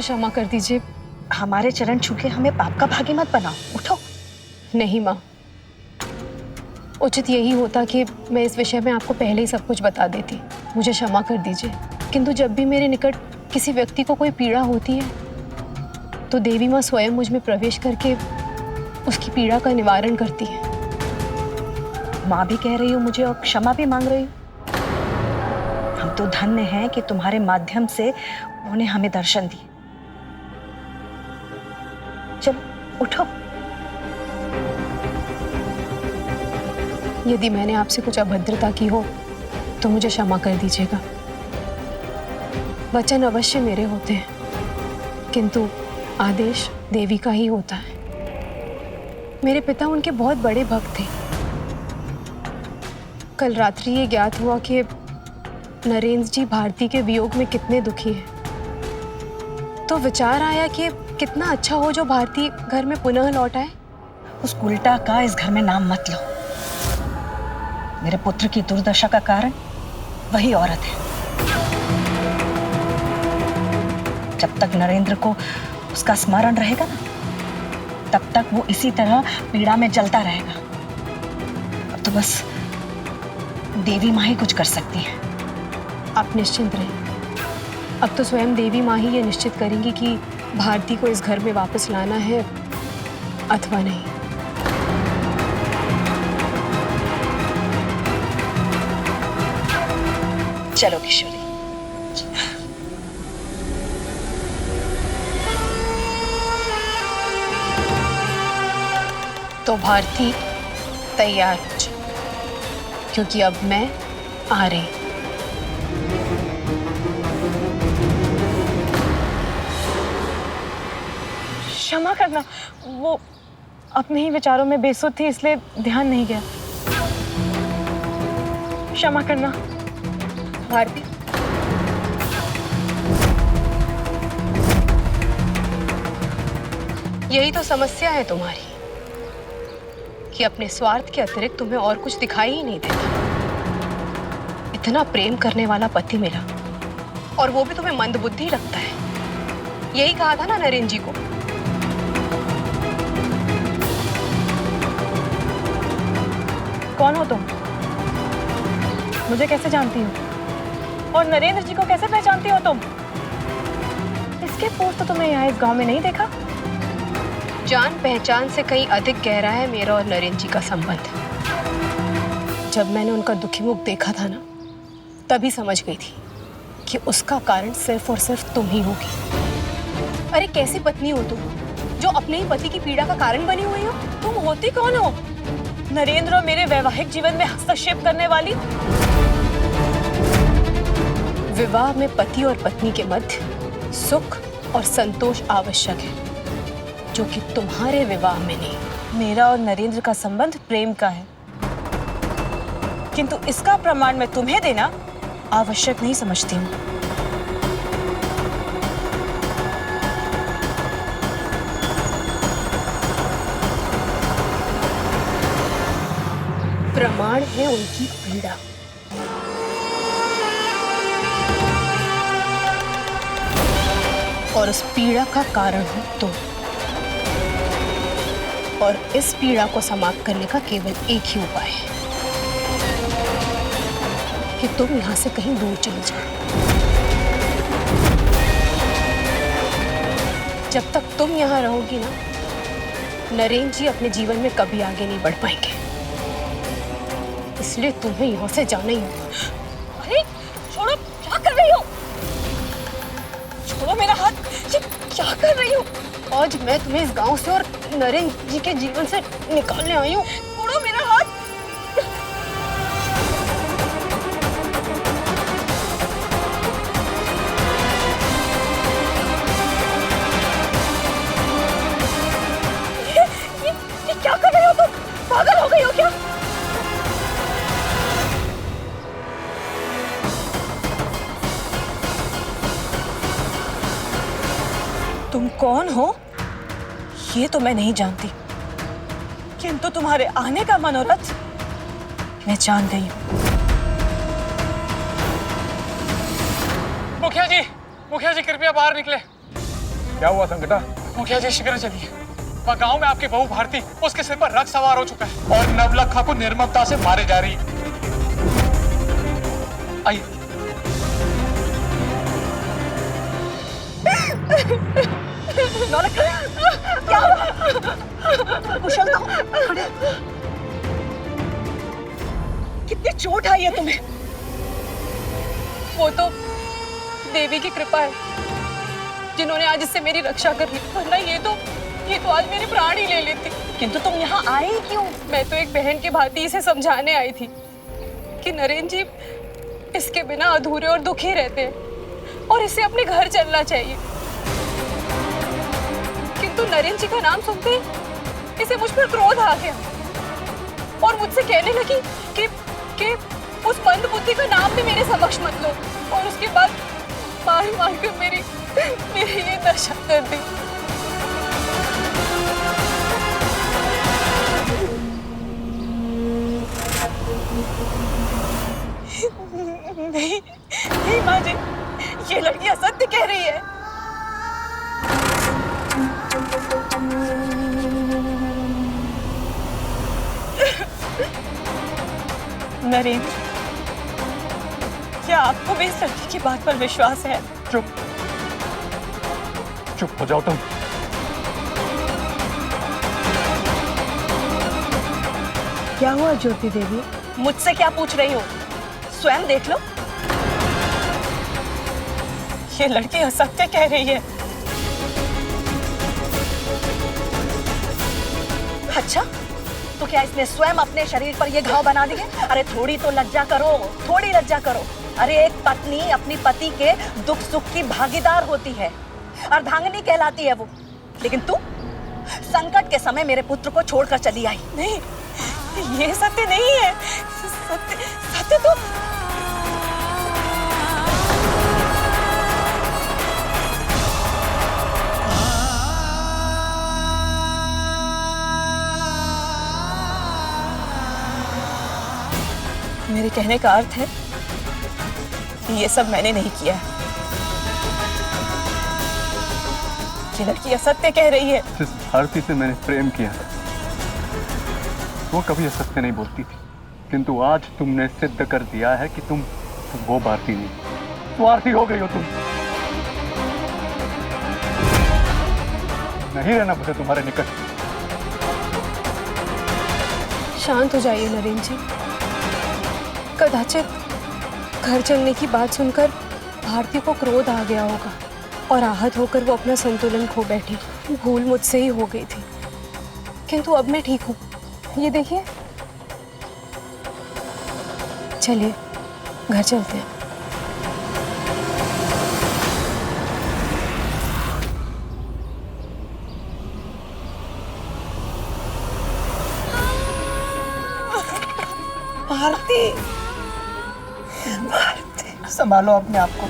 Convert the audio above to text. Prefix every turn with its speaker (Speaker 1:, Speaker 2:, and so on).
Speaker 1: क्षमा कर दीजिए।
Speaker 2: हमारे चरण छू के हमें पाप का भागी मत बनाओ, उठो।
Speaker 1: नहीं माँ, उचित यही होता कि मैं इस विषय में आपको पहले ही सब कुछ बता देती। मुझे क्षमा कर दीजिए, किंतु जब भी मेरे निकट किसी व्यक्ति को कोई पीड़ा होती है तो देवी माँ स्वयं मुझ में प्रवेश करके उसकी पीड़ा का निवारण करती है।
Speaker 2: माँ भी कह रही हो मुझे और क्षमा भी मांग रही हो। हम तो धन्य हैं कि तुम्हारे माध्यम से उन्होंने हमें दर्शन दिए। चलो उठो।
Speaker 1: यदि मैंने आपसे कुछ अभद्रता की हो तो मुझे क्षमा कर दीजिएगा। वचन अवश्य मेरे होते हैं, किंतु आदेश देवी का ही होता है। मेरे पिता उनके बहुत बड़े भक्त थे। कल रात्रि ये ज्ञात हुआ कि नरेंद्र जी भारती के वियोग में कितने दुखी हैं, तो विचार आया कि कितना अच्छा हो जो भारती घर में पुनः लौट आए।
Speaker 2: उस उल्टा का इस घर में नाम मत लो। मेरे पुत्र की दुर्दशा का कारण वही औरत है। जब तक नरेंद्र को उसका स्मरण रहेगा ना, तब तक वो इसी तरह पीड़ा में जलता रहेगा। अब तो बस देवी माँ ही कुछ कर सकती है।
Speaker 1: आप निश्चिंत रहें। अब तो स्वयं देवी माँ ही ये निश्चित करेंगी कि भारती को इस घर में वापस लाना है अथवा नहीं।
Speaker 2: चलो किशोरी।
Speaker 1: तो भारती तैयार हो जाए, क्योंकि अब मैं आ रही हूं।
Speaker 3: क्षमा करना, वो अपने ही विचारों में बेसुध थी, इसलिए ध्यान नहीं गया। क्षमा करना
Speaker 1: भारती, यही तो समस्या है तुम्हारी कि अपने स्वार्थ के अतिरिक्त तुम्हें और कुछ दिखाई ही नहीं देता। इतना प्रेम करने वाला पति मिला और वो भी तुम्हें मंदबुद्धि लगता है। यही कहा था ना नरेंद्र जी को।
Speaker 3: कौन हो तुम? मुझे कैसे जानती हो? और नरेंद्र जी को कैसे पहचानती हो तुम? इसके पूर्व तो तुम्हें यहाँ इस गांव में नहीं देखा।
Speaker 1: जान पहचान से कहीं अधिक गहरा है मेरा और नरेंद्र जी का संबंध। जब मैंने उनका दुखी मुख देखा था ना, तभी समझ गई थी कि उसका कारण सिर्फ और सिर्फ तुम ही होगी। अरे कैसी पत्नी हो तुम जो अपने ही पति की पीड़ा का कारण बनी हुई हो?
Speaker 3: तुम होती कौन हो? नरेंद्र और मेरे वैवाहिक जीवन में हस्तक्षेप करने वाली?
Speaker 1: विवाह में पति और पत्नी के मध्य सुख और संतोष आवश्यक है, जो कि तुम्हारे विवाह में नहीं।
Speaker 3: मेरा और नरेंद्र का संबंध प्रेम का है, किंतु इसका प्रमाण मैं तुम्हें देना आवश्यक नहीं समझती हूँ।
Speaker 1: प्रमाण है उनकी पीड़ा। और उस पीड़ा का कारण हो तुम। और इस पीड़ा को समाप्त करने का केवल एक ही उपाय है कि तुम यहां से कहीं दूर चली जाओ। जब तक तुम यहां रहोगी ना, नरेंद्र जी अपने जीवन में कभी आगे नहीं बढ़ पाएंगे। इसलिए तुम्हें यहां से जाना ही होगा।
Speaker 3: अरे छोड़ो, क्या कर रही हो? छोड़ो मेरा हाथ। ये क्या कर रही हो?
Speaker 1: आज मैं तुम्हें इस गांव से और नरेंद्र जी के जीवन से निकालने आई हूँ।
Speaker 3: छोड़ो मेरा हाथ। ये क्या कर रही हो तुम? पागल हो गई हो क्या? तुम कौन हो ये तो मैं नहीं जानती, किंतु तुम्हारे आने का मनोरथ मैं जान गई हूँ।
Speaker 4: मुखिया जी कृपया बाहर निकले। क्या हुआ संकटा?
Speaker 5: मुखिया जी शिकर चलिए, वह गांव में आपकी बहू भारती, उसके सिर पर रथ सवार हो चुका है और नवलखा को निर्ममता से मारे जा रही है। आइए।
Speaker 2: नौलखा, क्या हुआ? कुशल तो खड़े। कितनी चोट आई है तुम्हें?
Speaker 1: वो तो देवी की कृपा है जिन्होंने आज इससे मेरी रक्षा कर ली, वरना ये तो आज मेरे प्राण ही ले लेती।
Speaker 2: किंतु तुम यहाँ आई क्यों?
Speaker 1: मैं तो एक बहन की भांति इसे समझाने आई थी कि नरेंद्र जी इसके बिना अधूरे और दुखी रहते हैं और इसे अपने घर चलना चाहिए। किंतु नरेंद्र जी का नाम सुनते ही इसे मुझ पर क्रोध आ गया और मुझसे कहने लगी कि उस मंद बुद्धि का नाम भी मेरे समक्ष मत लो, और उसके बाद मार कर मेरी ये दशा कर दी।
Speaker 3: नहीं माँ जी, ये लड़की असत्य कह रही है। नरेंद्र, क्या आपको भी इस लड़की की बात पर विश्वास है?
Speaker 4: चुप हो जाओ तुम।
Speaker 1: क्या हुआ ज्योति देवी?
Speaker 2: मुझसे क्या पूछ रही हो? स्वयं देख लो।
Speaker 3: ये लड़की असत्य कह रही है।
Speaker 2: अच्छा, तो क्या इसने स्वयं अपने शरीर पर ये घाव बना दिए? अरे थोड़ी तो लज्जा करो, थोड़ी लज्जा करो। अरे एक पत्नी अपनी पति के दुख सुख की भागीदार होती है, अर्धांगिनी कहलाती है वो। लेकिन तू संकट के समय मेरे पुत्र को छोड़कर चली आई।
Speaker 3: नहीं, ये सत्य नहीं है। सत्य तो मेरे कहने का अर्थ है कि ये सब मैंने नहीं किया है। ये लड़की असत्य कह रही है।
Speaker 4: जिस भारती से मैंने प्रेम किया था वो कभी असत्य नहीं बोलती थी, किंतु आज तुमने सिद्ध कर दिया है कि तुम वो भारती नहीं, स्वार्थी हो गई हो तुम। नहीं रहना मुझे तुम्हारे निकट।
Speaker 1: शांत हो जाइए नरेंद्र जी। कदाचित घर चलने की बात सुनकर भारती को क्रोध आ गया होगा और आहत होकर वो अपना संतुलन खो बैठी। भूल मुझसे ही हो गई थी, किंतु अब मैं ठीक हूँ। ये देखिए, चलिए घर चलते हैं।
Speaker 3: भारती, संभालो अपने आप को।